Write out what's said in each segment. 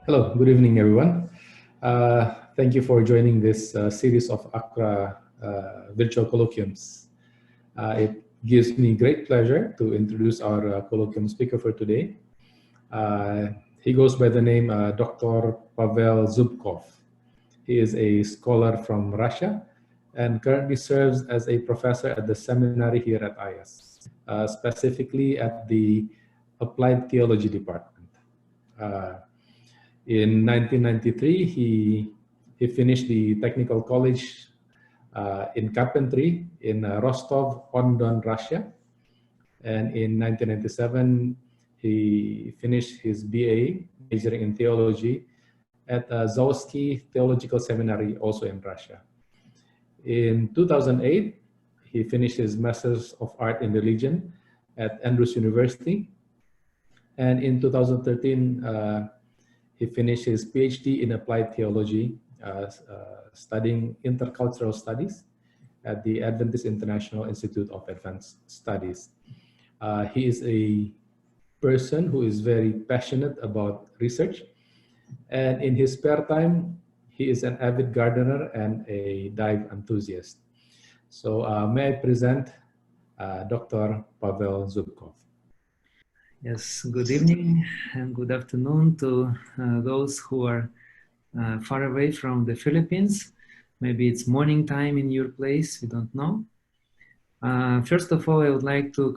Hello, good evening, everyone. Thank you for joining this series of AQRA virtual colloquiums. It gives me great pleasure to introduce our colloquium speaker for today. He goes by the name Dr. Pavel Zubkov. He is a scholar from Russia and currently serves as a professor at the seminary here at IS, specifically at the Applied Theology Department. In 1993, he finished the technical college in carpentry in Rostov-on-Don, Russia. And in 1997, he finished his BA, majoring in theology, at Zawski Theological Seminary, also in Russia. In 2008, he finished his Master's of Art in Religion at Andrews University. And in 2013, he finished his PhD in Applied Theology, studying intercultural studies at the Adventist International Institute of Advanced Studies. He is a person who is very passionate about research, and in his spare time, he is an avid gardener and a dive enthusiast. So may I present Dr. Pavel Zubkov. Yes, good evening and good afternoon to those who are far away from the Philippines. Maybe it's morning time in your place, we don't know. First of all, I would like to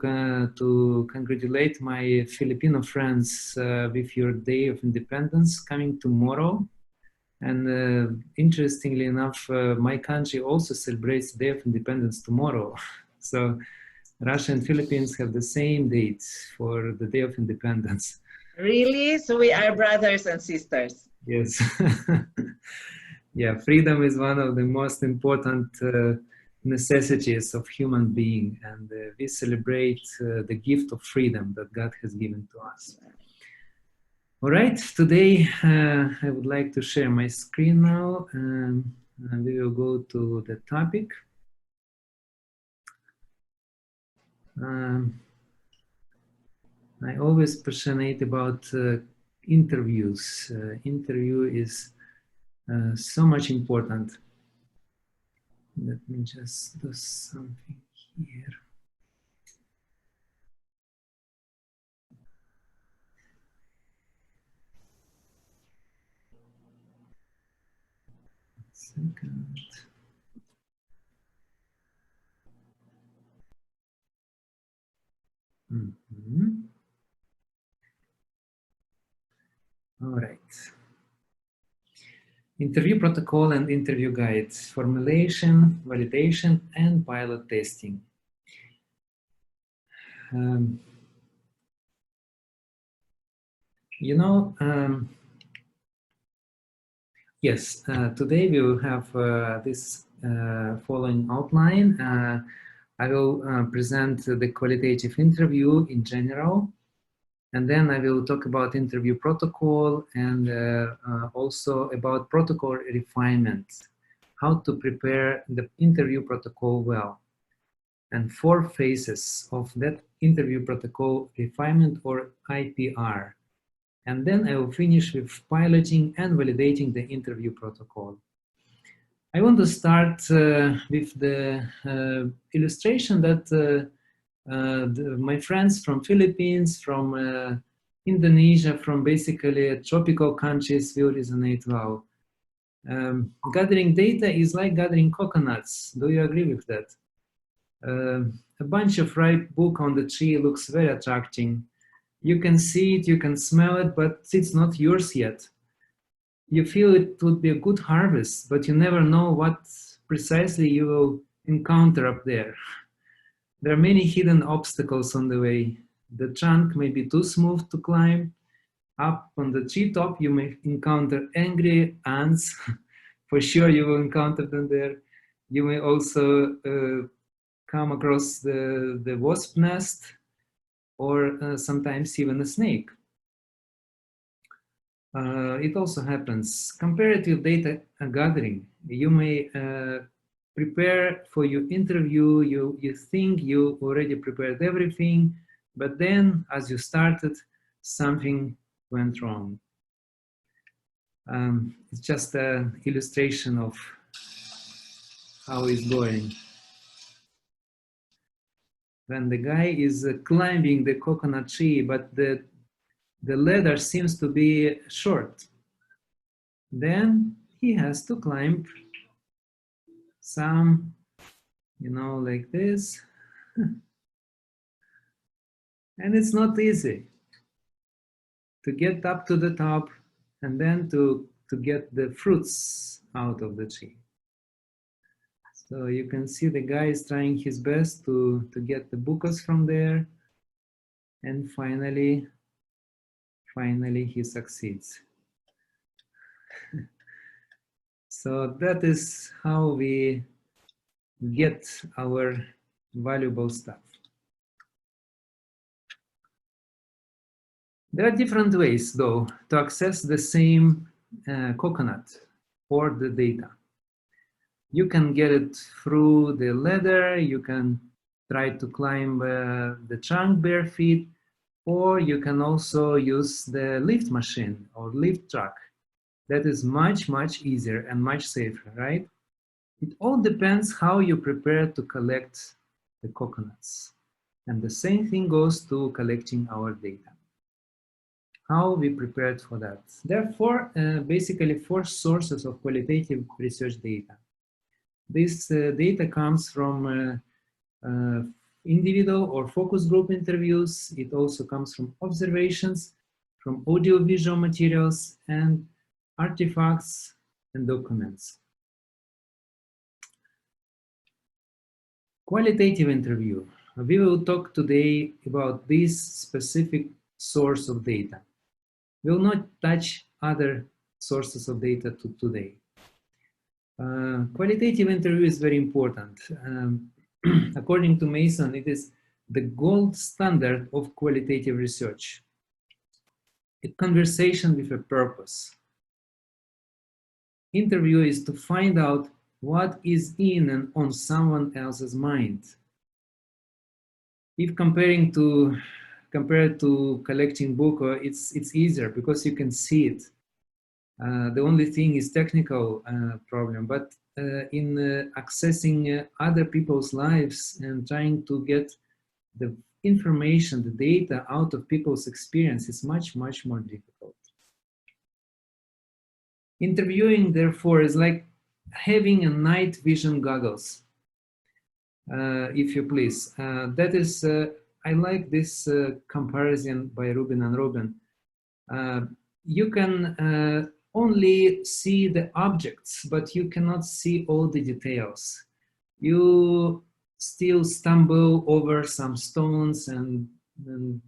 congratulate my Filipino friends with your Day of Independence coming tomorrow. And interestingly enough, my country also celebrates the Day of Independence tomorrow. So Russia and Philippines have the same date for the Day of Independence. Really? So we are brothers and sisters. Yes. Yeah, freedom is one of the most important necessities of human being, and we celebrate the gift of freedom that God has given to us. All right, today I would like to share my screen now, and we will go to the topic. I always passionate about interviews. Interview is so much important. Let me just do something here. Second. All right. Interview protocol and interview guides, formulation, validation, and pilot testing. Yes, today we will have this following outline. I will present the qualitative interview in general, and then I will talk about interview protocol and also about protocol refinement, how to prepare the interview protocol well, and 4 phases of that interview protocol refinement, or IPR. And then I will finish with piloting and validating the interview protocol. I want to start with the illustration that my friends from Philippines, from Indonesia, from basically tropical countries will resonate well. Gathering data is like gathering coconuts. Do you agree with that? A bunch of ripe book on the tree looks very attracting. You can see it, you can smell it, but it's not yours yet. You feel it would be a good harvest, but you never know what precisely you will encounter up there. There are many hidden obstacles on the way. The trunk may be too smooth to climb. Up on the treetop, you may encounter angry ants. For sure, you will encounter them there. You may also come across the wasp nest, or sometimes even a snake. It also happens. Comparative data gathering. You may prepare for your interview. You think you already prepared everything, but then as you started, something went wrong. It's just an illustration of how it's going. When the guy is climbing the coconut tree, but the ladder seems to be short, then he has to climb some, you know, like this. And it's not easy to get up to the top and then to get the fruits out of the tree. So you can see the guy is trying his best to get the bucas from there, and finally he succeeds. So that is how we get our valuable stuff. There are different ways, though, to access the same coconut or the data. You can get it through the ladder, you can try to climb the trunk bare feet, or you can also use the lift machine or lift truck. That is much, much easier and much safer, right? It all depends how you prepare to collect the coconuts. And the same thing goes to collecting our data. How we prepared for that. There are basically four sources of qualitative research data. This data comes from individual or focus group interviews. It also comes from observations, from audio-visual materials, and artifacts and documents. Qualitative interview. We will talk today about this specific source of data. We will not touch other sources of data today. Qualitative interview is very important. According to Mason, it is the gold standard of qualitative research. A conversation with a purpose. Interview is to find out what is in and on someone else's mind. If compared to collecting book, it's easier because you can see it. The only thing is technical problem, but in accessing other people's lives and trying to get the information, the data out of people's experience is much, much more difficult. Interviewing, therefore, is like having a night vision goggles, if you please. That is, I like this comparison by Rubin and Robin. You can only see the objects, but you cannot see all the details. You still stumble over some stones and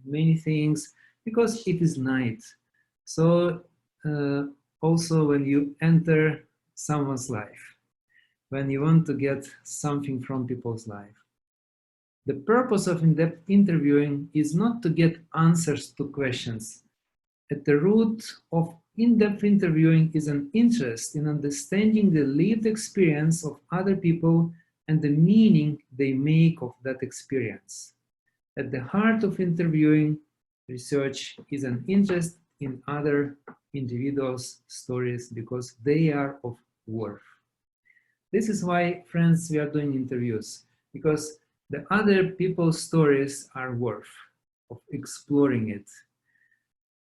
many things because it is night. So also when you enter someone's life, when you want to get something from people's life. The purpose of in-depth interviewing is not to get answers to questions. At the root of in-depth interviewing is an interest in understanding the lived experience of other people and the meaning they make of that experience. At the heart of interviewing research is an interest in other individuals' stories because they are of worth. This is why, friends, we are doing interviews, because the other people's stories are worth of exploring it.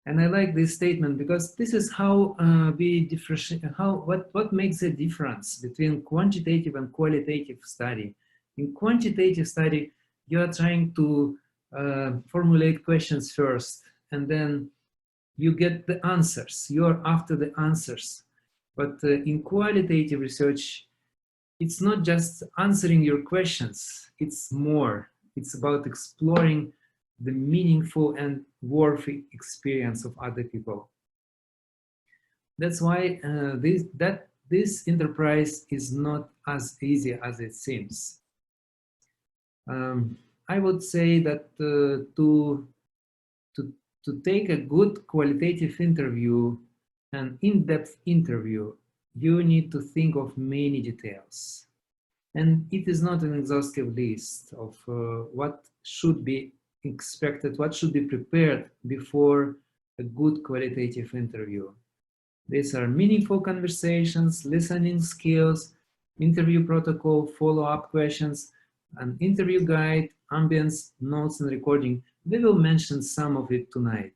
And I like this statement because this is how we differentiate, what makes a difference between quantitative and qualitative study. In quantitative study, you are trying to formulate questions first, and then you get the answers. You are after the answers. But in qualitative research, it's not just answering your questions, it's more. It's about exploring the meaningful and worthy experience of other people. That's why this enterprise is not as easy as it seems. I would say that to take a good qualitative interview, an in-depth interview, you need to think of many details. And it is not an exhaustive list of what should be expected, what should be prepared before a good qualitative interview. These are meaningful conversations, listening skills, interview protocol, follow-up questions, an interview guide, ambience, notes, and recording. We will mention some of it tonight,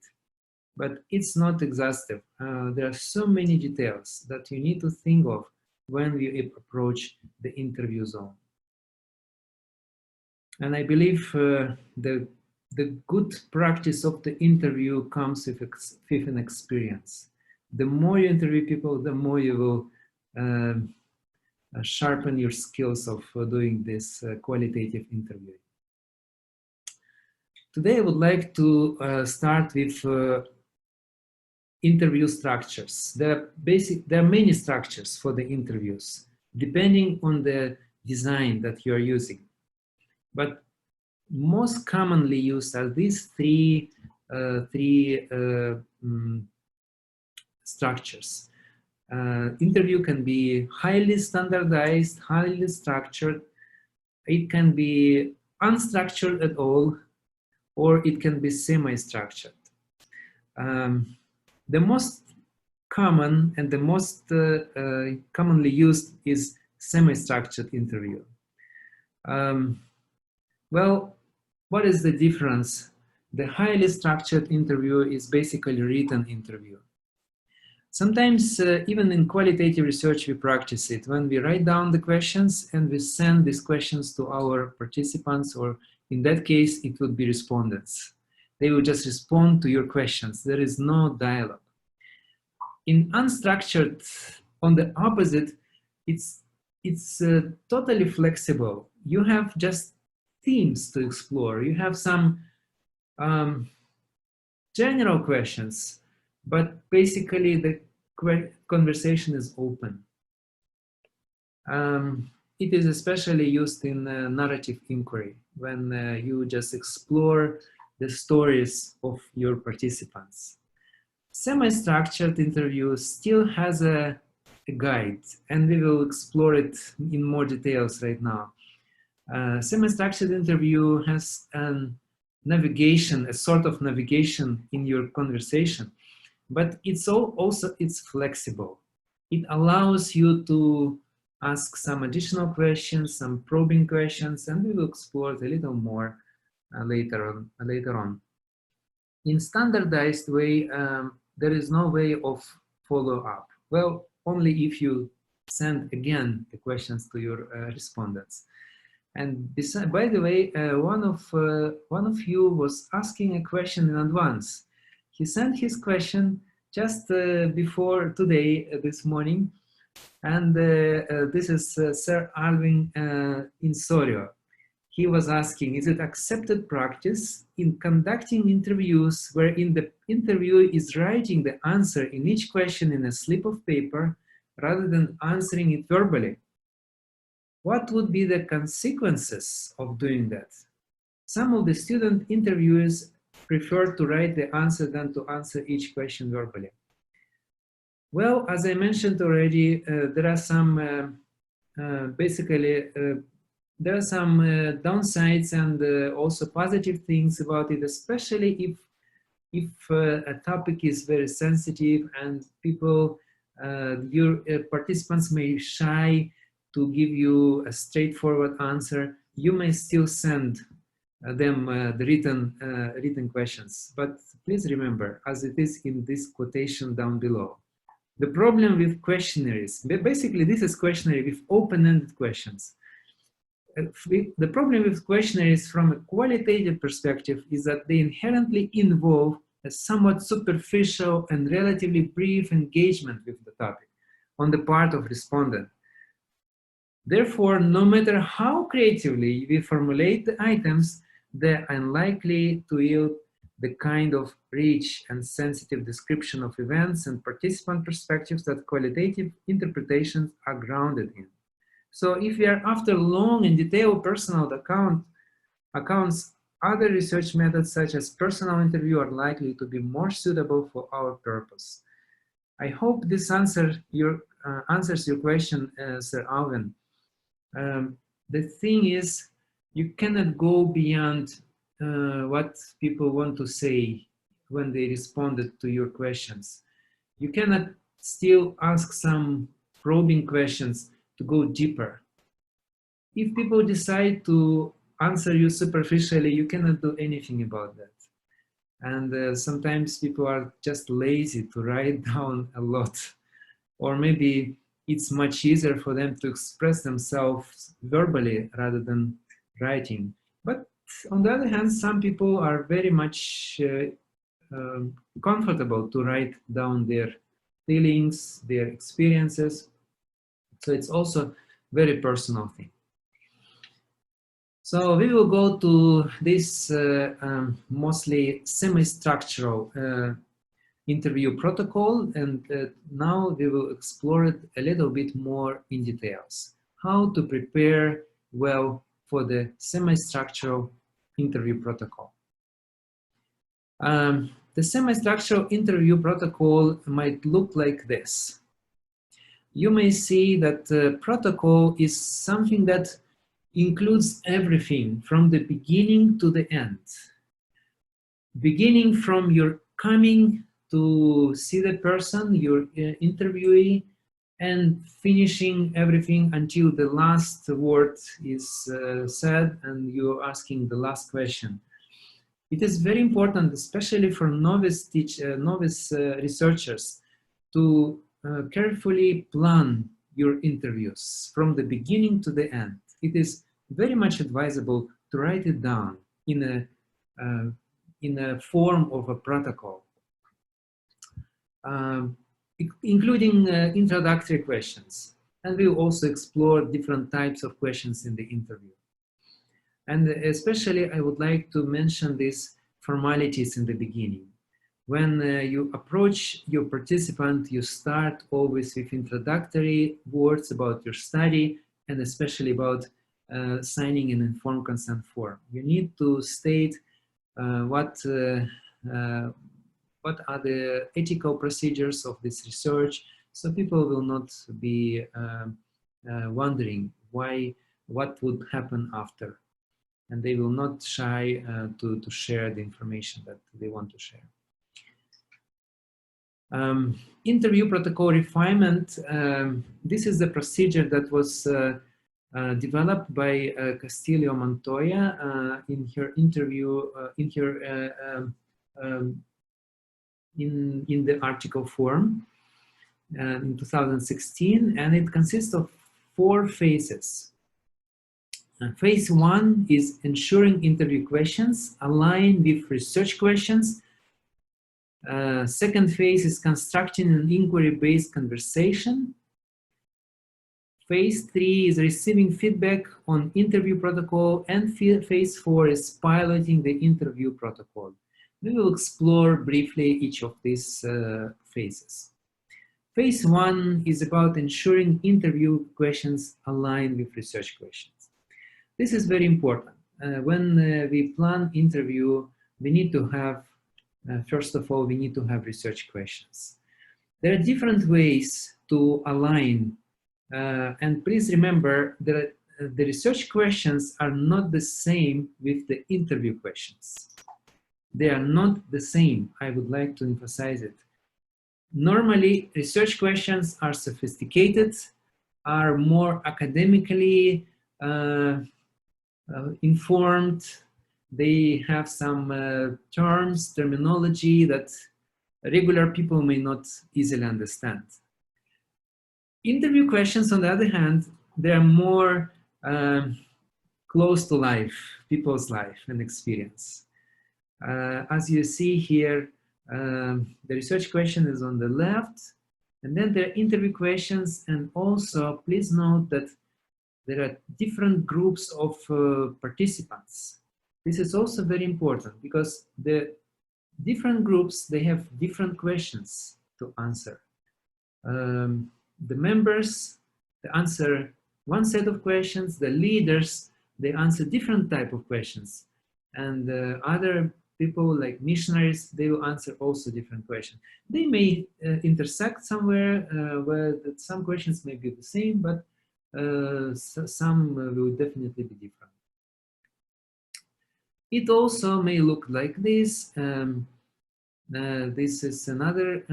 but it's not exhaustive. There are so many details that you need to think of when we approach the interview zone. And I believe the good practice of the interview comes with an experience. The more you interview people, the more you will sharpen your skills of doing this qualitative interviewing. Today I would like to start with interview structures. There are many structures for the interviews, depending on the design that you are using. But most commonly used are these three structures. Interview can be highly standardized, highly structured. It can be unstructured at all, or it can be semi-structured. The most common and the most commonly used is semi-structured interview. Well, what is the difference? The highly structured interview is basically a written interview. Sometimes, even in qualitative research, we practice it when we write down the questions and we send these questions to our participants, or in that case, it would be respondents. They will just respond to your questions. There is no dialogue. In unstructured, on the opposite, it's totally flexible. You have just themes to explore. You have some general questions, but basically the conversation is open. It is especially used in narrative inquiry, when you just explore the stories of your participants. Semi-structured interview still has a guide, and we will explore it in more details right now. Semi-structured interview has navigation, a sort of navigation in your conversation, but it's it's flexible. It allows you to ask some additional questions, some probing questions, and we will explore it a little more later on. In standardized way, there is no way of follow-up. Well, only if you send again the questions to your respondents. And besides, by the way, one of you was asking a question in advance. He sent his question just before today, this morning, and this is Sir Alvin Insorio. He was asking, is it accepted practice in conducting interviews wherein the interviewer is writing the answer in each question in a slip of paper rather than answering it verbally? What would be the consequences of doing that? Some of the student interviewers prefer to write the answer than to answer each question verbally. Well, as I mentioned already, there are some there are some downsides and also positive things about it, especially if a topic is very sensitive and people, your participants may be shy to give you a straightforward answer. You may still send them the written questions, but please remember, as it is in this quotation down below, the problem with questionnaires, basically this is questionnaire with open-ended questions. The problem with questionnaires from a qualitative perspective is that they inherently involve a somewhat superficial and relatively brief engagement with the topic on the part of respondent. Therefore, no matter how creatively we formulate the items, they're unlikely to yield the kind of rich and sensitive description of events and participant perspectives that qualitative interpretations are grounded in. So if we are after long and detailed personal accounts, other research methods such as personal interview are likely to be more suitable for our purpose. I hope this answers your question, Sir Alvin. The thing is, you cannot go beyond what people want to say when they responded to your questions. You cannot still ask some probing questions to go deeper. If people decide to answer you superficially, you cannot do anything about that. And sometimes people are just lazy to write down a lot, or maybe it's much easier for them to express themselves verbally rather than writing. But on the other hand, some people are very much comfortable to write down their feelings, their experiences. So it's also a very personal thing. So we will go to this mostly semi-structural interview protocol, and now we will explore it a little bit more in details. How to prepare well for the semi-structural interview protocol. The semi-structural interview protocol might look like this. You may see that the protocol is something that includes everything from the beginning to the end. Beginning from your coming to see the person, your interviewee, and finishing everything until the last word is said and you're asking the last question. It is very important, especially for novice researchers, to carefully plan your interviews from the beginning to the end. It is very much advisable to write it down in a form of a protocol, including introductory questions. And we'll also explore different types of questions in the interview. And especially, I would like to mention these formalities in the beginning. When you approach your participant, you start always with introductory words about your study, and especially about signing an informed consent form. You need to state what are the ethical procedures of this research, so people will not be wondering what would happen after, and they will not shy to share the information that they want to share. Interview protocol refinement. This is the procedure that was developed by Castillo Montoya in her interview, in the article form in 2016, and it consists of 4 phases. Phase 1 is ensuring interview questions align with research questions. Second phase is constructing an inquiry-based conversation. Phase 3 is receiving feedback on interview protocol, and phase 4 is piloting the interview protocol. We will explore briefly each of these phases. Phase 1 is about ensuring interview questions align with research questions. This is very important. When we plan interview, we need to have, first of all, we need to have research questions. There are different ways to align, and please remember that the research questions are not the same with the interview questions. They are not the same. I would like to emphasize it. Normally, research questions are sophisticated, are more academically informed. They have some terminology that regular people may not easily understand. Interview questions, on the other hand, they are more close to life, people's life and experience. As you see here, the research question is on the left, and then there are interview questions, and also please note that there are different groups of participants. This is also very important because the different groups, they have different questions to answer. The members, they answer one set of questions. The leaders, they answer different type of questions. And other people like missionaries, they will answer also different questions. They may intersect somewhere where some questions may be the same, but some will definitely be different. It also may look like this. This is another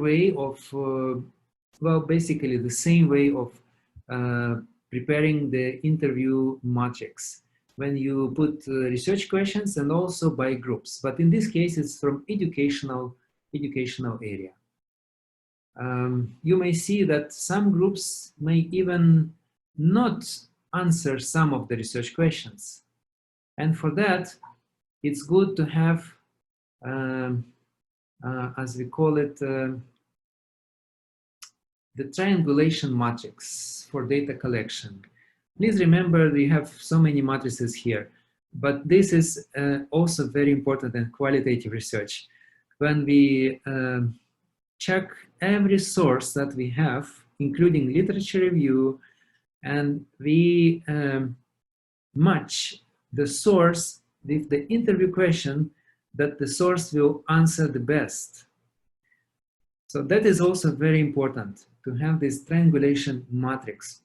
way of, well, basically the same way of preparing the interview matrix, when you put research questions and also by groups. But in this case, it's from educational area. You may see that some groups may even not answer some of the research questions. And for that, it's good to have, as we call it, the triangulation matrix for data collection. Please remember, we have so many matrices here, but this is also very important in qualitative research. When we check every source that we have, including literature review, and we match the source with the interview question that the source will answer the best. So that is also very important, to have this triangulation matrix.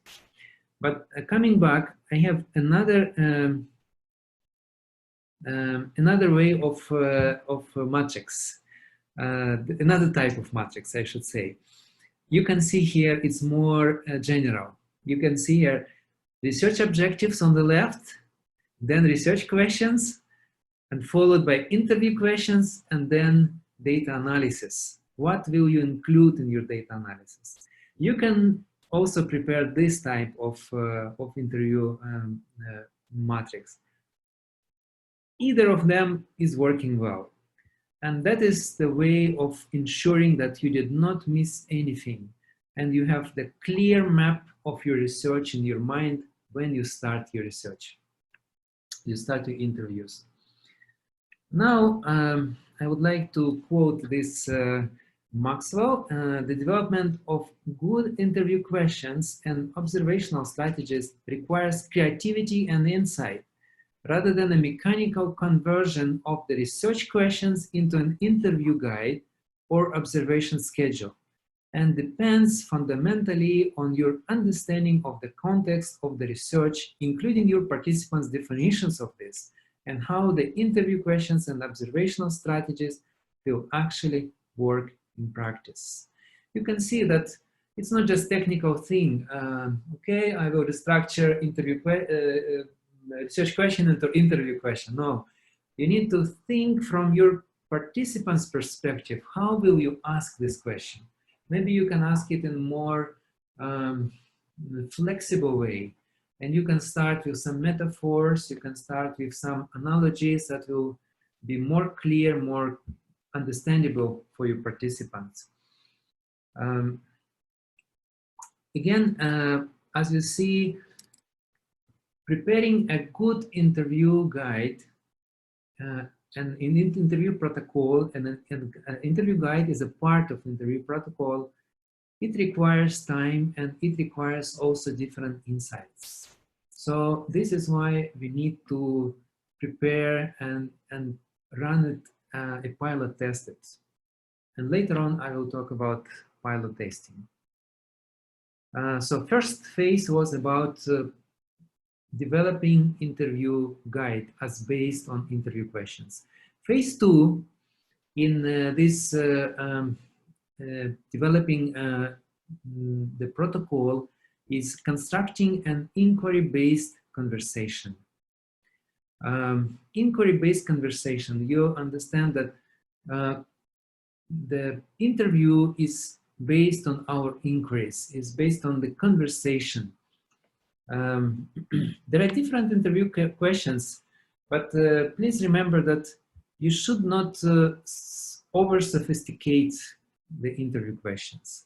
But coming back, I have another way of matrix, another type of matrix, I should say. You can see here it's more general. You can see here research objectives on the left, then research questions, and followed by interview questions, and then data analysis. What will you include in your data analysis? You can also prepare this type of interview matrix. Either of them is working well. And that is the way of ensuring that you did not miss anything, and you have the clear map of your research in your mind when you start your research. You start your interviews. Now, I would like to quote this Maxwell. The development of good interview questions and observational strategies requires creativity and insight, rather than a mechanical conversion of the research questions into an interview guide or observation schedule, and depends fundamentally on your understanding of the context of the research, including your participants' definitions of this, and how the interview questions and observational strategies will actually work in practice. You can see that it's not just technical thing. Okay, I will restructure interview research question into interview question. No, you need to think from your participant's perspective. How will you ask this question? Maybe you can ask it in more flexible way, and you can start with some metaphors. You can start with some analogies that will be more clear, more understandable for your participants. Again, as you see, preparing a good interview guide and an interview protocol, and an interview guide is a part of interview protocol. It requires time, and it requires also different insights. So this is why we need to prepare and run it, a pilot test it. And later on, I will talk about pilot testing. So first phase was about developing interview guide as based on interview questions. Phase 2 in this developing the protocol is constructing an inquiry-based conversation. Inquiry-based conversation, you understand that the interview is based on our inquiries, is based on the conversation. There are different interview questions, but please remember that you should not over-sophisticate the interview questions.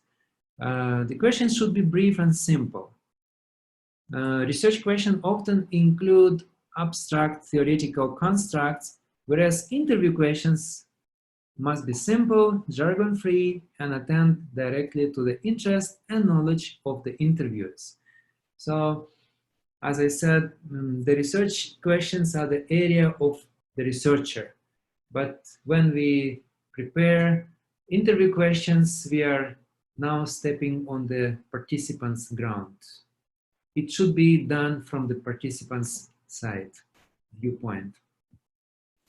The questions should be brief and simple. Research questions often include abstract theoretical constructs, whereas interview questions must be simple, jargon-free, and attend directly to the interest and knowledge of the interviewers. So, as I said, the research questions are the area of the researcher. But when we prepare interview questions, we are now stepping on the participant's ground. It should be done from the participant's side viewpoint.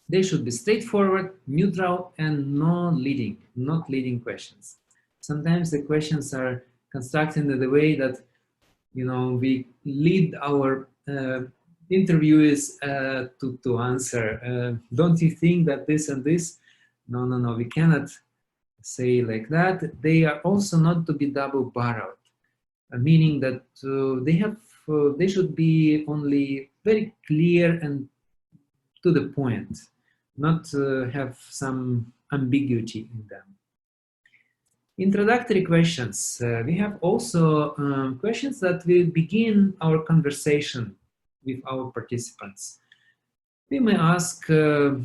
They should be straightforward, neutral, and not leading questions. Sometimes the questions are constructed in the way that, you know, we lead our interviewees to answer. Don't you think that this and this? No, no, no, we cannot say like that. They are also not to be double-barreled, meaning that they should be only very clear and to the point, not have some ambiguity in them. Introductory questions. We have also questions that will begin our conversation with our participants. We may ask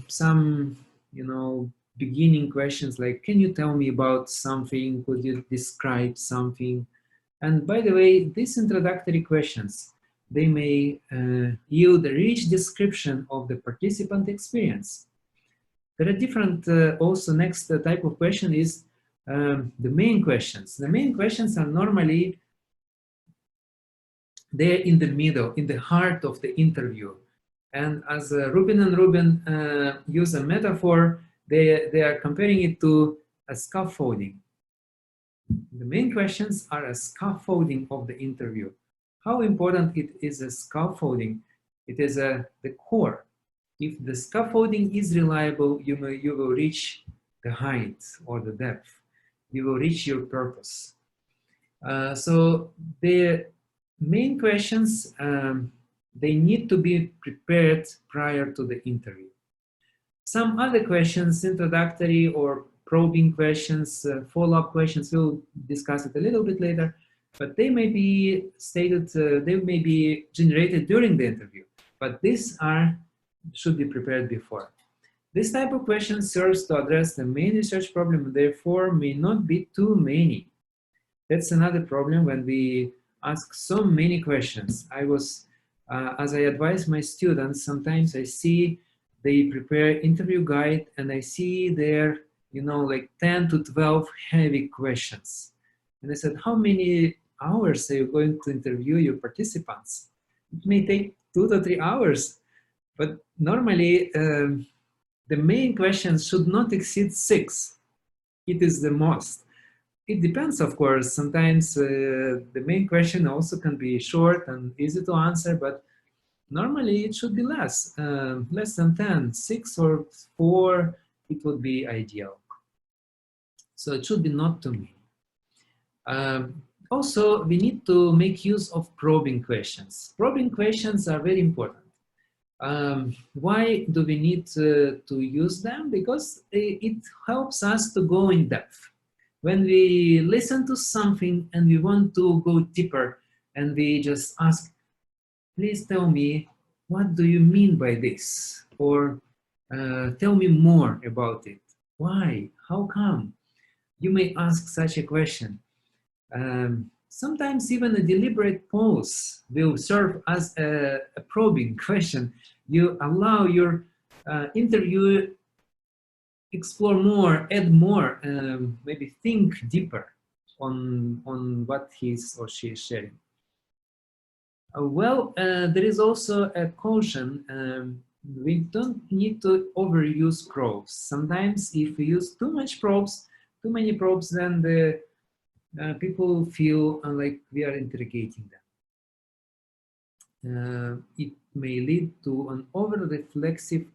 some, you know, beginning questions like, can you tell me about something? Could you describe something? And by the way, these introductory questions, they may yield a rich description of the participant experience. There are different, also next type of question is the main questions. The main questions are normally there in the middle, in the heart of the interview. And as Rubin and Ruben use a metaphor, they are comparing it to a scaffolding. The main questions are a scaffolding of the interview. How important it is a scaffolding? It is the core. If the scaffolding is reliable, you will reach the height or the depth. You will reach your purpose. So the main questions, they need to be prepared prior to the interview. Some other questions, introductory or probing questions, follow-up questions, we'll discuss it a little bit later, but they may be stated, they may be generated during the interview, but these should be prepared before. This type of question serves to address the main research problem, therefore may not be too many. That's another problem when we ask so many questions. As I advise my students, sometimes I see they prepare interview guide and I see there, you know, like 10 to 12 heavy questions. And I said, how many hours are you going to interview your participants? It may take 2 to 3 hours, but normally the main questions should not exceed 6. It is the most. It depends, of course. Sometimes the main question also can be short and easy to answer, but normally it should be less than 10, 6 or 4, it would be ideal. So it should be not too many. Also, we need to make use of probing questions. Probing questions are very important. Why do we need to use them? Because it helps us to go in depth. When we listen to something and we want to go deeper and we just ask, please tell me, what do you mean by this? Or tell me more about it. Why? How come? You may ask such a question. Sometimes even a deliberate pause will serve as a probing question. You allow your interviewer explore more, add more, maybe think deeper on what he or she is sharing. There is also a caution. We don't need to overuse probes. Sometimes if we use too many probes, then the people feel like we are interrogating them. It may lead to an over-reflexive,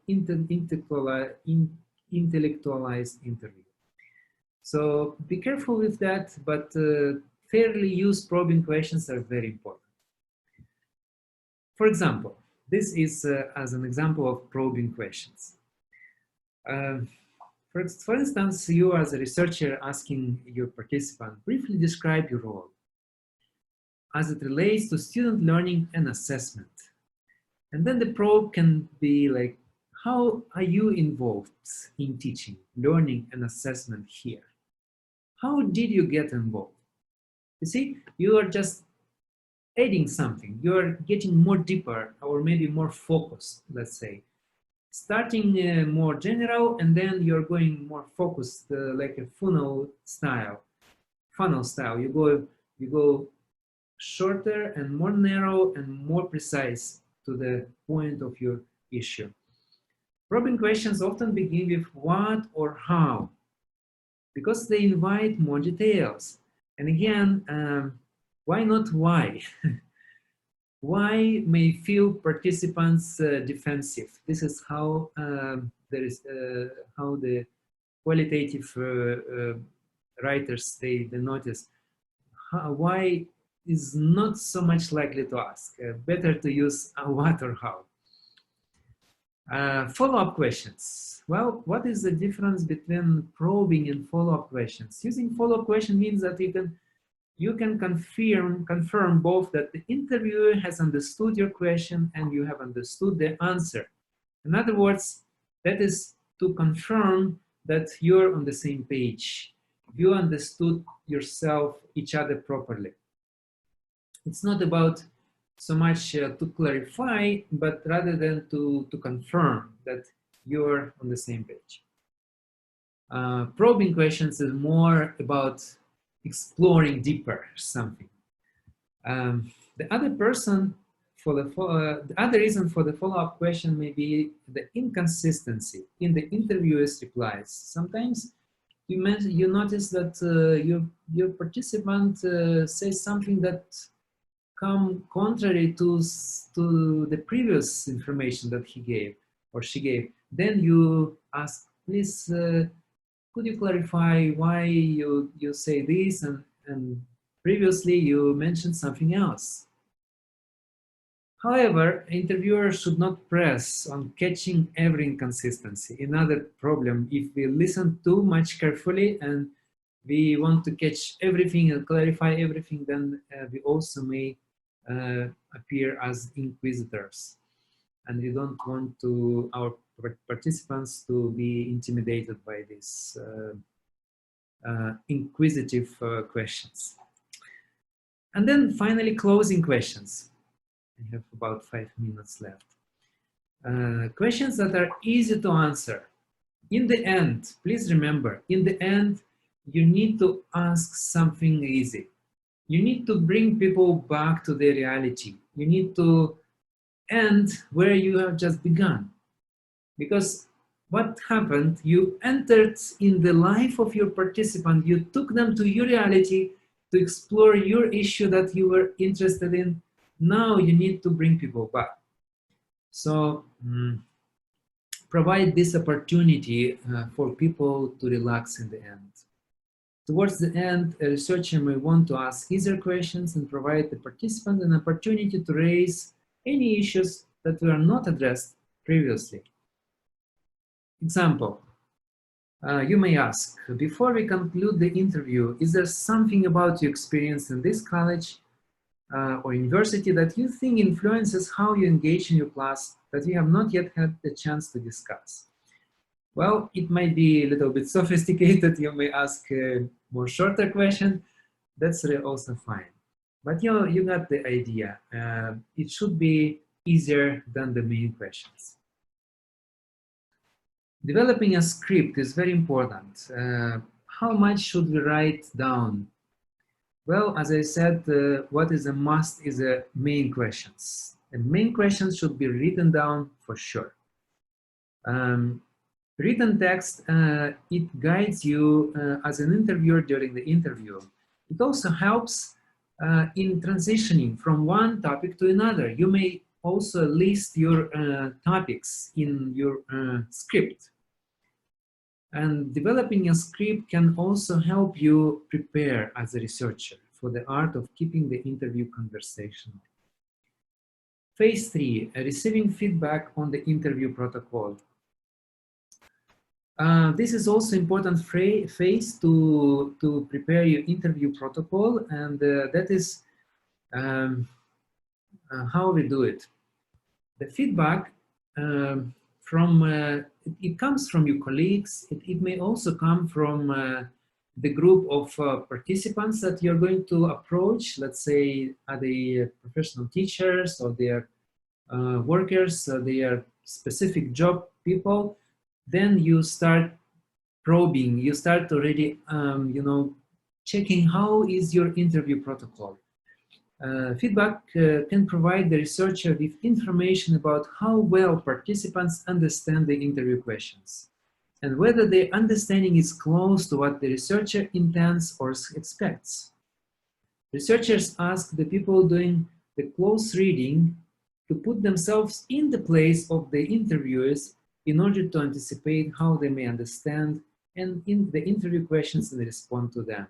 intellectualized interview. So be careful with that, but fairly used probing questions are very important. For example, this is as an example of probing questions. For instance, you as a researcher asking your participant, briefly describe your role as it relates to student learning and assessment. And then the probe can be like, how are you involved in teaching, learning, and assessment here? How did you get involved? You see, you are just adding something. You are getting more deeper or maybe more focused, let's say. Starting more general and then you're going more focused, like a funnel style. You go shorter and more narrow and more precise to the point of your issue. Probing questions often begin with what or how, because they invite more details. And again, why not why? Why may feel participants defensive. This is how how the qualitative writers they notice. Why is not so much likely to ask. Better to use what or how. Follow-up questions. Well, what is the difference between probing and follow-up questions? Using follow-up question means that you can confirm both that the interviewer has understood your question and you have understood the answer. In other words, that is to confirm that you're on the same page. You understood each other properly. It's not about so much to clarify, but rather than to confirm that you're on the same page. Probing questions is more about exploring deeper something. The other reason for the follow-up question may be the inconsistency in the interviewer's replies. Sometimes you notice that your participant says something that come contrary to the previous information that he gave or she gave. Then you ask, please, could you clarify why you say this and previously you mentioned something else? However, interviewers should not press on catching every inconsistency. Another problem, if we listen too much carefully and we want to catch everything and clarify everything, then we also may appear as inquisitors, and we don't want our participants to be intimidated by these inquisitive questions. And then finally, closing questions. I have about 5 minutes left. Questions that are easy to answer. In the end, please remember, in the end, you need to ask something easy. You need to bring people back to the reality. You need to end where you have just begun. Because what happened, you entered in the life of your participant, you took them to your reality to explore your issue that you were interested in. Now you need to bring people back. So provide this opportunity for people to relax in the end. Towards the end, a researcher may want to ask easier questions and provide the participant an opportunity to raise any issues that were not addressed previously. Example, you may ask, before we conclude the interview, is there something about your experience in this college or university that you think influences how you engage in your class that we have not yet had the chance to discuss? Well, it might be a little bit sophisticated. You may ask a more shorter question. That's also fine. But you got the idea. It should be easier than the main questions. Developing a script is very important. How much should we write down? Well, as I said, what is a must is the main questions. The main questions should be written down for sure. Written text, it guides you as an interviewer during the interview. It also helps in transitioning from one topic to another. You may also list your topics in your script. And developing a script can also help you prepare as a researcher for the art of keeping the interview conversational. Phase 3, receiving feedback on the interview protocol. This is also important phase to prepare your interview protocol, and that is how we do it. The feedback it comes from your colleagues. It may also come from the group of participants that you're going to approach. Let's say are they professional teachers or they are workers, they are specific job people. Then you start probing, you start already, checking how is your interview protocol. Feedback can provide the researcher with information about how well participants understand the interview questions and whether their understanding is close to what the researcher intends or expects. Researchers ask the people doing the close reading to put themselves in the place of the interviewers in order to anticipate how they may understand and in the interview questions and respond to them.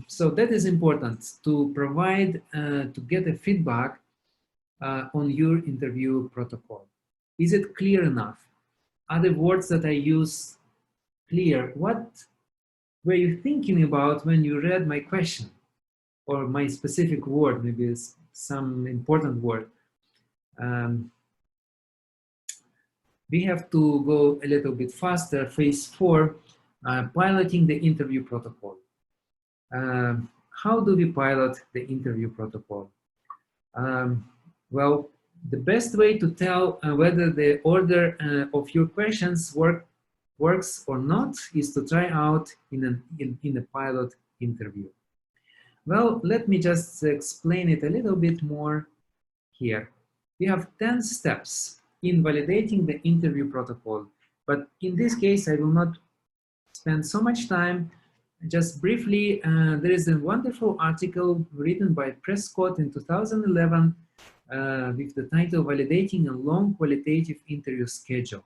So that is important to provide, to get a feedback on your interview protocol. Is it clear enough? Are the words that I use clear? What were you thinking about when you read my question or my specific word, maybe some important word? We have to go a little bit faster. Phase 4, piloting the interview protocol. How do we pilot the interview protocol? Well, the best way to tell whether the order of your questions works or not is to try out in a pilot interview. Well, let me just explain it a little bit more here. We have 10 steps in validating the interview protocol, but in this case, I will not spend so much time. Just briefly, there is a wonderful article written by Prescott in 2011 with the title Validating a Long Qualitative Interview Schedule.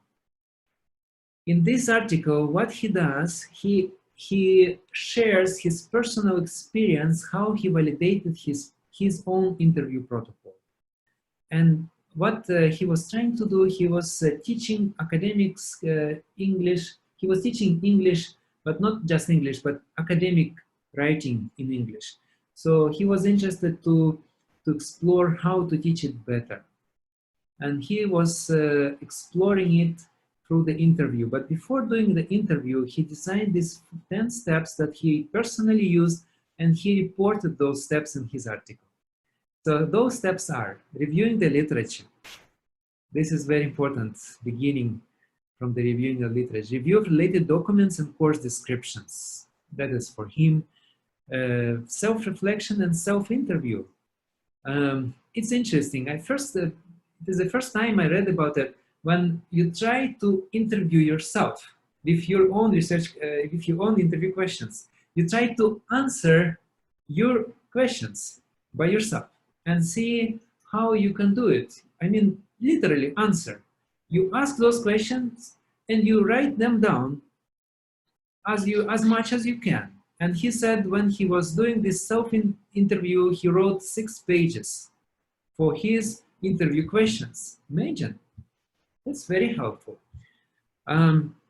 In this article, what he does, he shares his personal experience, how he validated his own interview protocol. And what he was trying to do, he was teaching academics English. He was teaching English, but not just English, but academic writing in English. So he was interested to explore how to teach it better. And he was exploring it through the interview. But before doing the interview, he designed these 10 steps that he personally used, and he reported those steps in his article. So those steps are reviewing the literature. This is very important, beginning from the reviewing the literature. Review of related documents and course descriptions. That is for him. Self-reflection and self-interview. It's interesting. It is the first time I read about it. When you try to interview yourself with your own research, with your own interview questions, you try to answer your questions by yourself and see how you can do it. I mean, literally answer. You ask those questions and you write them down as much as you can. And he said when he was doing this self-interview, he wrote 6 pages for his interview questions. Imagine. That's very helpful.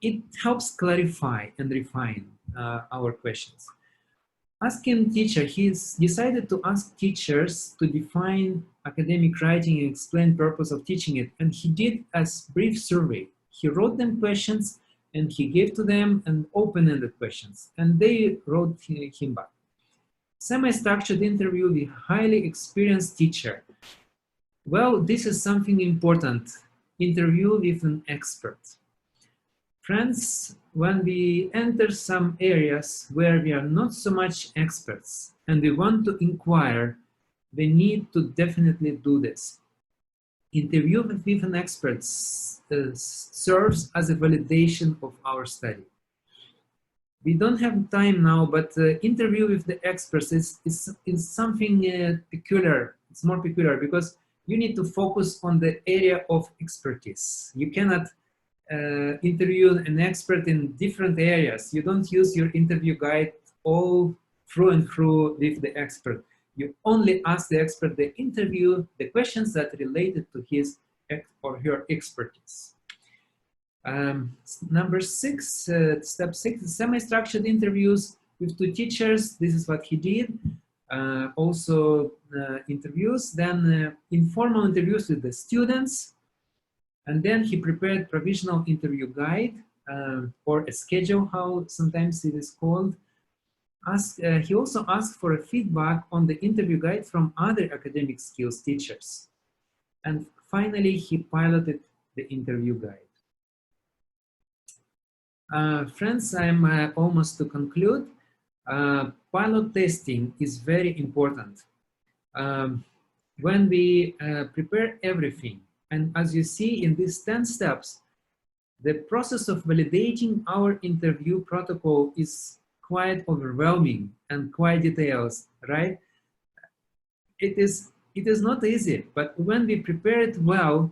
It helps clarify and refine our questions. Asking teacher, he's decided to ask teachers to define academic writing and explain purpose of teaching it. And he did a brief survey. He wrote them questions and he gave to them an open-ended questions. And they wrote him back. Semi-structured interview with highly experienced teacher. Well, this is something important. Interview with an expert. Friends, when we enter some areas where we are not so much experts and we want to inquire, we need to definitely do this. Interview with an expert serves as a validation of our study. We don't have time now, but interview with the experts is something peculiar. It's more peculiar because you need to focus on the area of expertise. You cannot interview an expert in different areas. You don't use your interview guide all through and through with the expert. You only ask the expert the questions that related to his or her expertise. Number 6, step 6, semi-structured interviews with 2 teachers. This is what he did. Also interviews, then informal interviews with the students, and then he prepared provisional interview guide or a schedule, how sometimes it is called. He also asked for a feedback on the interview guide from other academic skills teachers. And finally, he piloted the interview guide. Friends, I'm almost to conclude. pilot testing is very important. When we prepare everything, and as you see in these 10 steps, the process of validating our interview protocol is quite overwhelming and quite detailed, right? It is not easy, but when we prepare it well,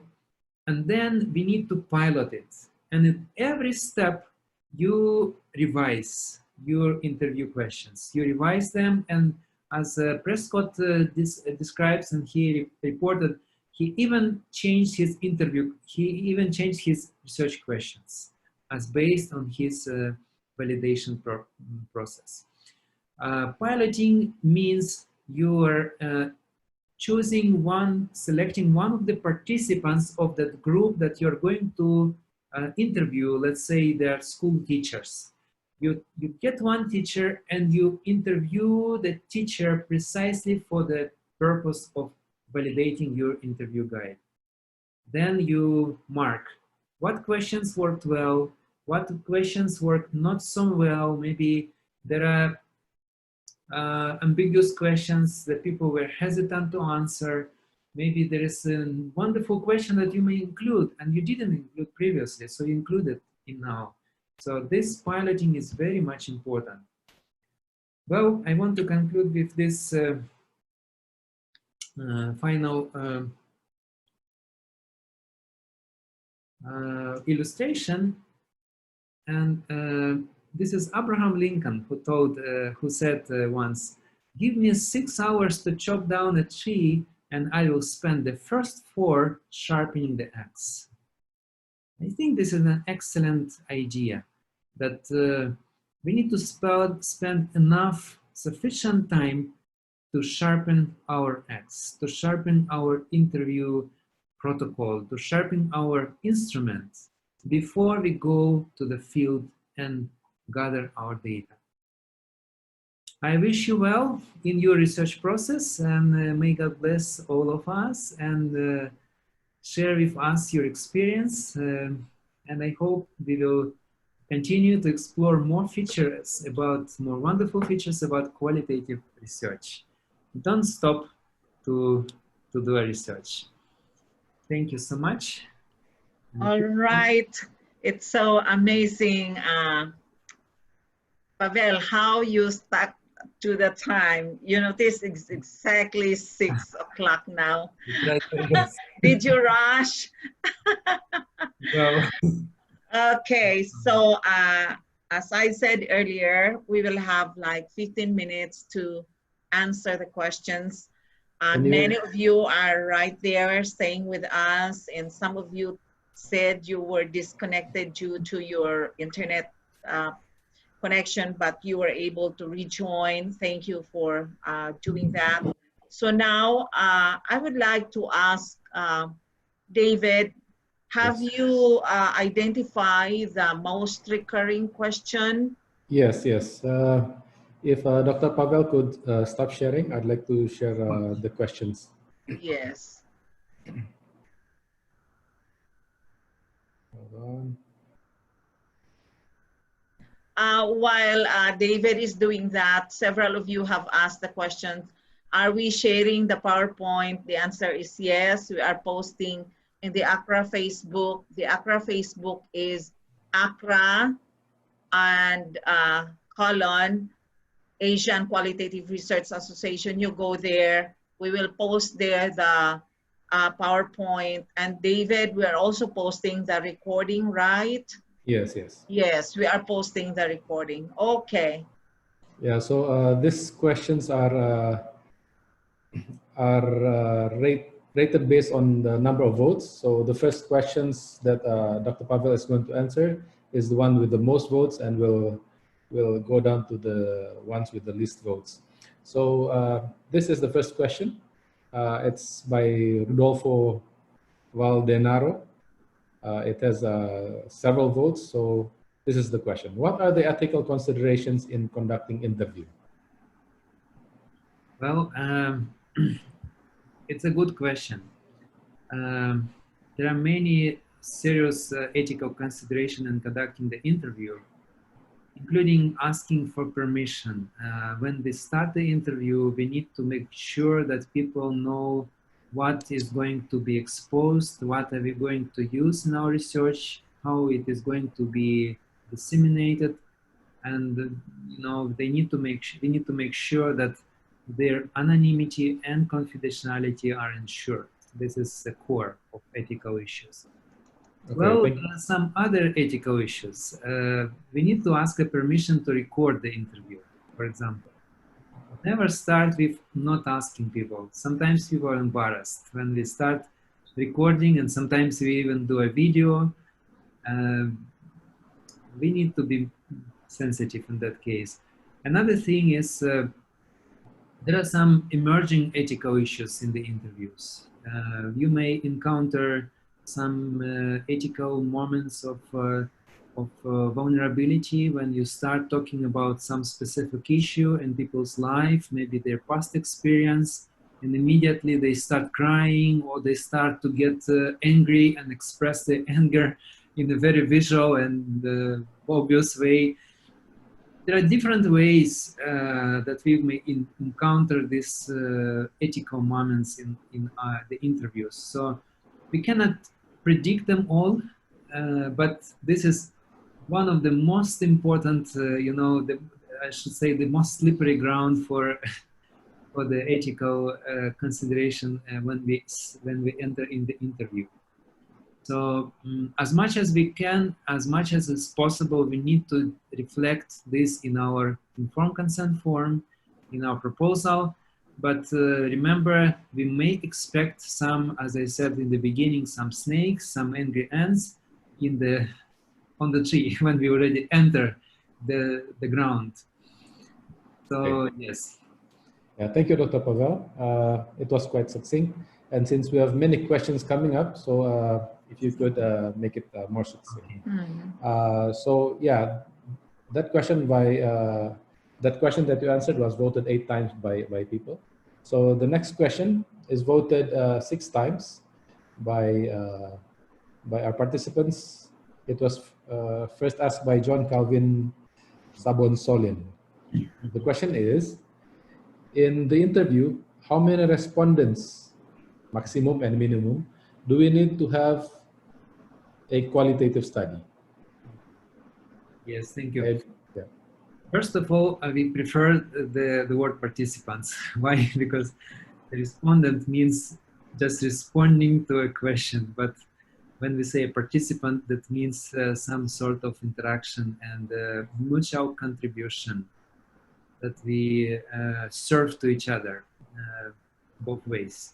and then we need to pilot it. And in every step, you revise your interview questions. You revise them, and as Prescott describes, and he reported, he even changed his interview, he even changed his research questions as based on his validation process. Piloting means you are selecting one of the participants of that group that you're going to interview. Let's say they're school teachers. You get one teacher and you interview the teacher precisely for the purpose of validating your interview guide. Then you mark what questions worked well, what questions worked not so well. Maybe there are ambiguous questions that people were hesitant to answer. Maybe there is a wonderful question that you may include and you didn't include previously, so you include it in now. So this piloting is very much important. Well, I want to conclude with this final illustration, and this is Abraham Lincoln who said once, "Give me 6 hours to chop down a tree, and I will spend the first 4 sharpening the axe." I think this is an excellent idea, that we need to spend sufficient time to sharpen our axe, to sharpen our interview protocol, to sharpen our instruments before we go to the field and gather our data. I wish you well in your research process, and may God bless all of us, and share with us your experience. And I hope we will continue to explore more wonderful features about qualitative research. Don't stop to do a research. Thank you so much. All right. It's so amazing, Pavel, how you stuck to the time. You know, this is exactly 6 o'clock now. Did you rush? No. Okay, so as I said earlier, we will have like 15 minutes to answer the questions. Many of you are right there staying with us, and some of you said you were disconnected due to your internet connection, but you were able to rejoin. Thank you for doing that. So now I would like to ask David, have you identified the most recurring question? Yes, yes. If Dr. Pavel could stop sharing, I'd like to share the questions. Yes. Hold on. While David is doing that, several of you have asked the questions. Are we sharing the PowerPoint? The answer is yes. We are posting in the AQRA Facebook. The AQRA Facebook is AQRA and Asian Qualitative Research Association. You go there. We will post there the PowerPoint. And David, we are also posting the recording, right? Yes, yes. Yes, we are posting the recording. Okay. Yeah, so these questions are rated based on the number of votes. So the first questions that Dr. Pavel is going to answer is the one with the most votes, and we'll go down to the ones with the least votes. So this is the first question. It's by Rodolfo Valdenaro. It has several votes. So this is the question. What are the ethical considerations in conducting interview? Well, it's a good question. There are many serious ethical considerations in conducting the interview. including asking for permission. When we start the interview, we need to make sure that people know what is going to be exposed, what are we going to use in our research, how it is going to be disseminated, and you know, we need to make sure that their anonymity and confidentiality are ensured. This is the core of ethical issues. Okay, well, some other ethical issues. We need to ask a permission to record the interview, for example. Never start with not asking people. Sometimes people are embarrassed when we start recording, and sometimes we even do a video. We need to be sensitive in that case. Another thing is there are some emerging ethical issues in the interviews. You may encounter some ethical moments of vulnerability when you start talking about some specific issue in people's life, maybe their past experience, and immediately they start crying or they start to get angry and express their anger in a very visual and obvious way. There are different ways that we may encounter these ethical moments in the interviews. So we cannot predict them all, but this is one of the most important, you know, I should say the most slippery ground for the ethical consideration when we enter in the interview. So as much as we can, as much as is possible, we need to reflect this in our informed consent form, in our proposal. But remember, we may expect some, as I said in the beginning, some snakes, some angry ants on the tree when we already enter the ground. So, okay. Yes. Yeah, thank you, Dr. Pavel. It was quite succinct. And since we have many questions coming up, so if you could make it more succinct. Mm-hmm. So yeah, that question that you answered was voted 8 times by people. So the next question is voted 6 times by our participants. It was first asked by John Calvin Sabon Solin. The question is, in the interview, how many respondents, maximum and minimum, do we need to have a qualitative study? Yes, thank you. Yeah. First of all, we prefer the word participants. Why? Because the respondent means just responding to a question, but when we say a participant, that means some sort of interaction and mutual contribution that we serve to each other both ways.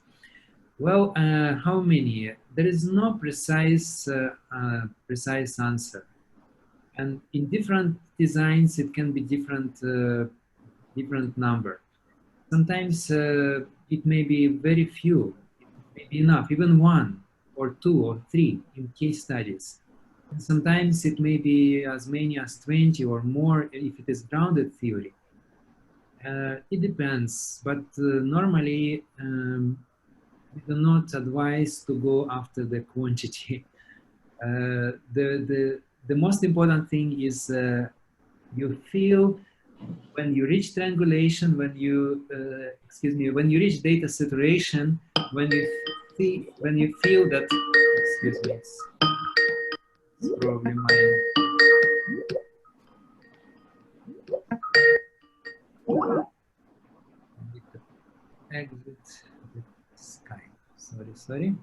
Well, how many? There is no precise answer, and in different designs it can be different number. Sometimes it may be very few, it may be enough, even 1 or 2 or 3 in case studies. And sometimes it may be as many as 20 or more if it is grounded theory. It depends, but normally we do not advise to go after the quantity. The most important thing is you feel when you reach triangulation, when you when you reach data saturation, when you feel that, excuse me, it's probably mine. Exit the Skype. Sorry.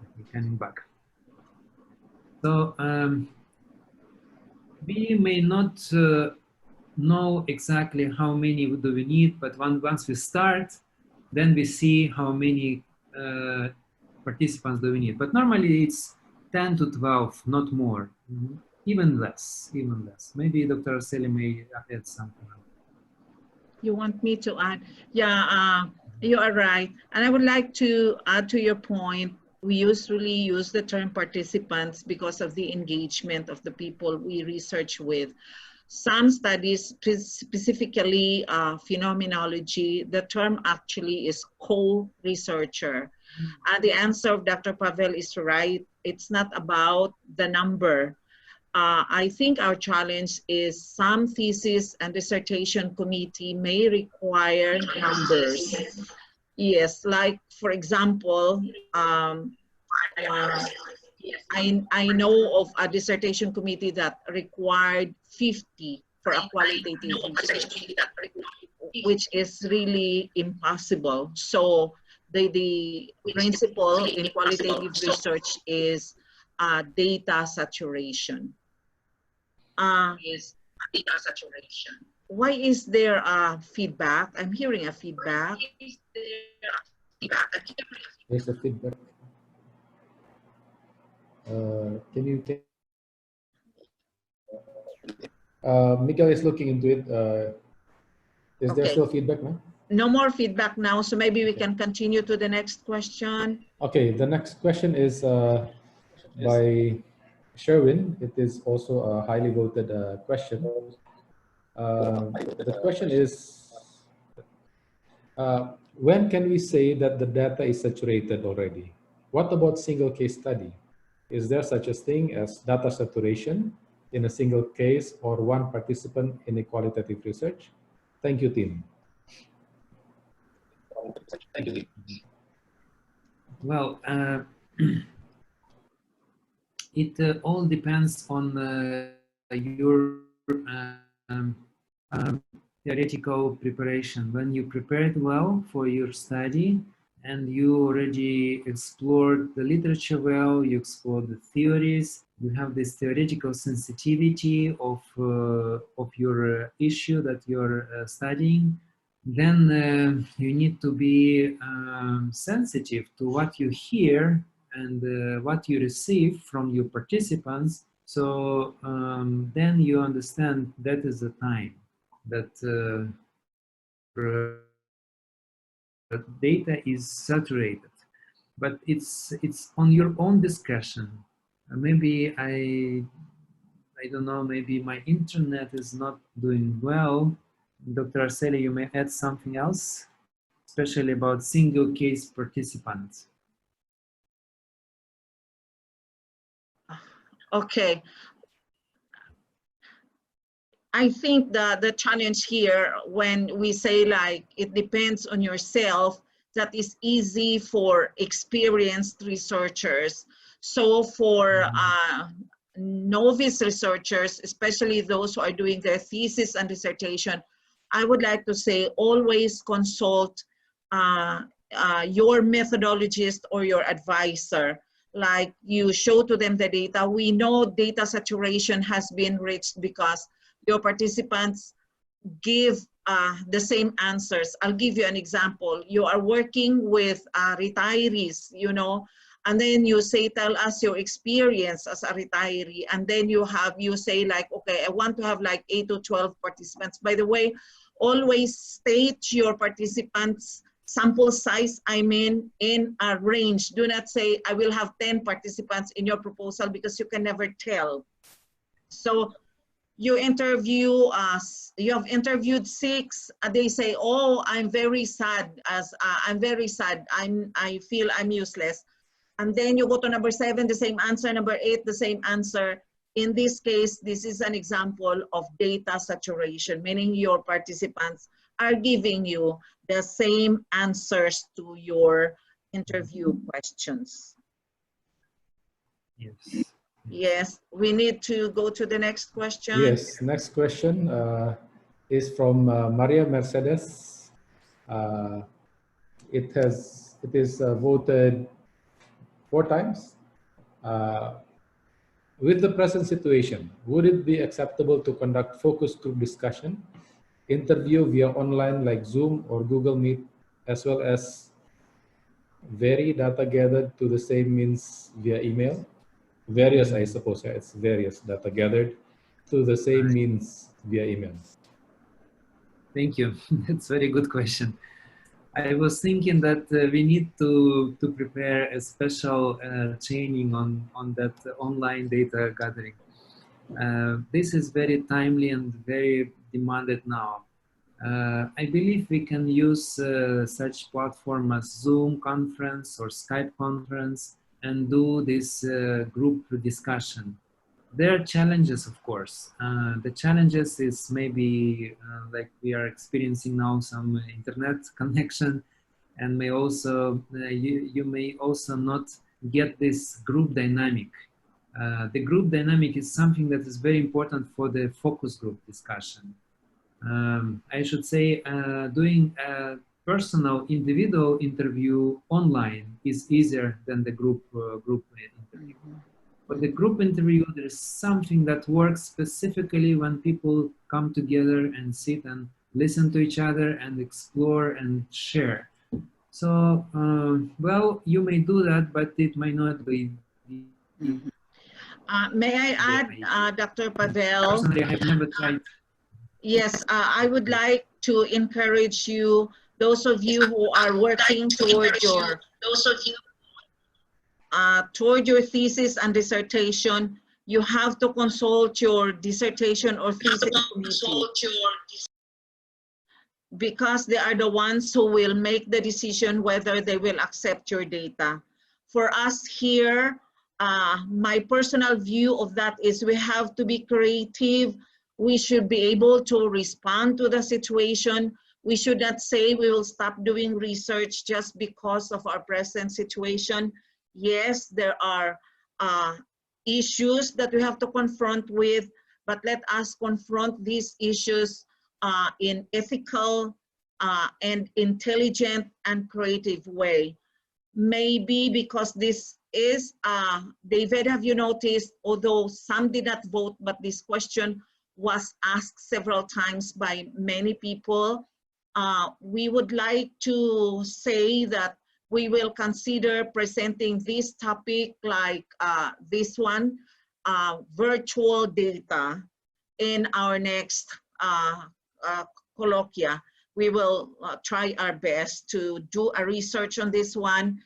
Okay, coming back. So we may not know exactly how many do we need, but once we start, then we see how many participants do we need. But normally it's 10 to 12, not more, even less. Maybe Dr. Arceli may add something. You want me to add? Yeah, you are right. And I would like to add to your point, we usually use the term participants because of the engagement of the people we research with. Some studies, specifically phenomenology, the term actually is co-researcher. And the answer of Dr. Pavel is right. It's not about the number. I think our challenge is some thesis and dissertation committee may require numbers. Yes, like for example, I know of a dissertation committee that required 50 for a qualitative research, which is really impossible. So the principle in qualitative research is data saturation. Why is there a feedback? I'm hearing a feedback. There's a feedback. Miguel is looking into it. Is there still feedback now? No more feedback now, so maybe we can continue to the next question. Okay, the next question is by Sherwin. It is also a highly voted question. The question is, when can we say that the data is saturated already? What about single case study? Is there such a thing as data saturation in a single case or one participant in a qualitative research? Thank you, team. Well, it all depends on your theoretical preparation. When you prepared well for your study and you already explored the literature well, you explored the theories, you have this theoretical sensitivity of your issue that you're studying, then you need to be sensitive to what you hear and what you receive from your participants. So then you understand that is the time that data is saturated, but it's on your own discussion. Maybe I don't know, maybe my internet is not doing well. Dr. Arceli, you may add something else, especially about single case participants. Okay. I think the challenge here, when we say like it depends on yourself, that is easy for experienced researchers. So for novice researchers, especially those who are doing their thesis and dissertation, I would like to say always consult your methodologist or your advisor. Like you show to them the data. We know data saturation has been reached because your participants give the same answers. I'll give you an example. You are working with retirees, you know, and then you say, tell us your experience as a retiree. And then you say like, okay, I want to have like 8 to 12 participants. By the way, always state your participants' sample size, I mean, in a range. Do not say, I will have 10 participants in your proposal because you can never tell. So you interview us, you have interviewed 6, they say, oh, I'm very sad, I'm very sad, I feel I'm useless. And then you go to number 7, the same answer, number 8, the same answer. In this case, this is an example of data saturation, meaning your participants are giving you the same answers to your interview questions. Yes. Yes, we need to go to the next question. Yes, next question is from Maria Mercedes. It is voted 4 times. With the present situation, would it be acceptable to conduct focus group discussion, interview via online like Zoom or Google Meet, as well as vary data gathered to the same means via email? Various, I suppose, yeah, it's various data gathered to the same means via email. Thank you. That's a very good question. I was thinking that we need to prepare a special training on that online data gathering. This is very timely and very demanded now. I believe we can use such platform as Zoom conference or Skype conference and do this group discussion. There are challenges, of course. The challenges is maybe like we are experiencing now some internet connection, and may also you may also not get this group dynamic. The group dynamic is something that is very important for the focus group discussion. I should say doing a personal individual interview online is easier than the group interview. For the group interview, there is something that works specifically when people come together and sit and listen to each other and explore and share. So, well, you may do that, but it might not be. May I add, Dr. Pavel? Personally, I have never tried. Yes, I would like to encourage you, those of you who are working toward your thesis and dissertation, you have to consult your dissertation or thesis committee, because they are the ones who will make the decision whether they will accept your data. For us here, my personal view of that is we have to be creative. We should be able to respond to the situation. We should not say we will stop doing research just because of our present situation. Yes, there are issues that we have to confront with, but let us confront these issues in ethical and intelligent and creative way. Maybe because this is, David, have you noticed, although some did not vote, but this question was asked several times by many people. We would like to say that we will consider presenting this topic like this one, virtual data, in our next colloquia. We will try our best to do a research on this one.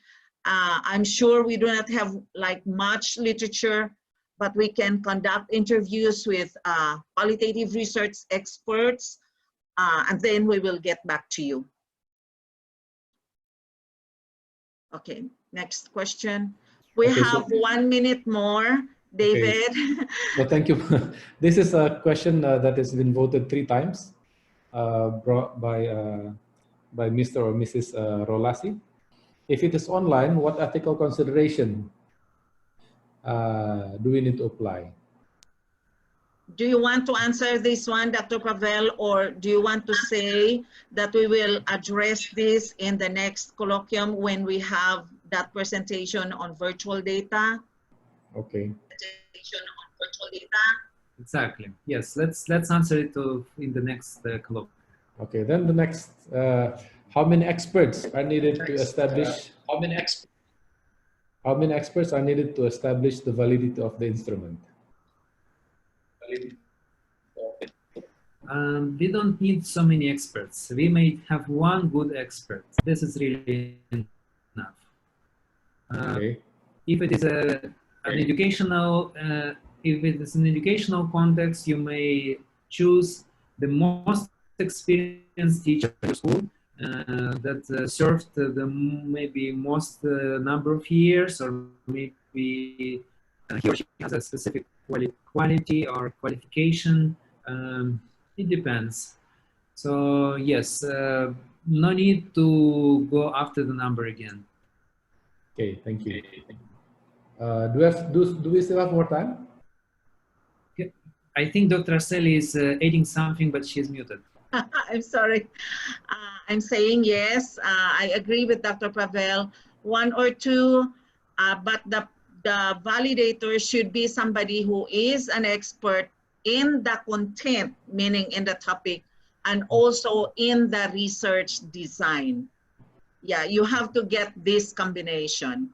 I'm sure we do not have like much literature, but we can conduct interviews with qualitative research experts, and then we will get back to you. Okay, next question. We have 1 minute more, David. Okay. Well, thank you. This is a question that has been voted 3 times, brought by Mr. or Mrs. Rolasi. If it is online, what ethical consideration do we need to apply? Do you want to answer this one, Dr. Pavel, or do you want to say that we will address this in the next colloquium when we have that presentation on virtual data? Okay. Exactly. Yes. Let's answer it in the next colloquium. Okay. Then the next, how many experts are needed to establish? How many experts are needed to establish the validity of the instrument? We don't need so many experts. We may have one good expert. This is really enough. Okay. If it is an educational, if it is an educational context, you may choose the most experienced teacher in school that served the maybe most number of years, or maybe he or she has a specific quality or qualification. It depends. So yes, no need to go after the number again. Okay, thank you. Do we still have more time? I think Dr. Arceli is adding something, but she's muted. I'm sorry. I'm saying yes. I agree with Dr. Pavel. 1 or 2, but the validator should be somebody who is an expert in the content, meaning in the topic, and also in the research design. Yeah, you have to get this combination.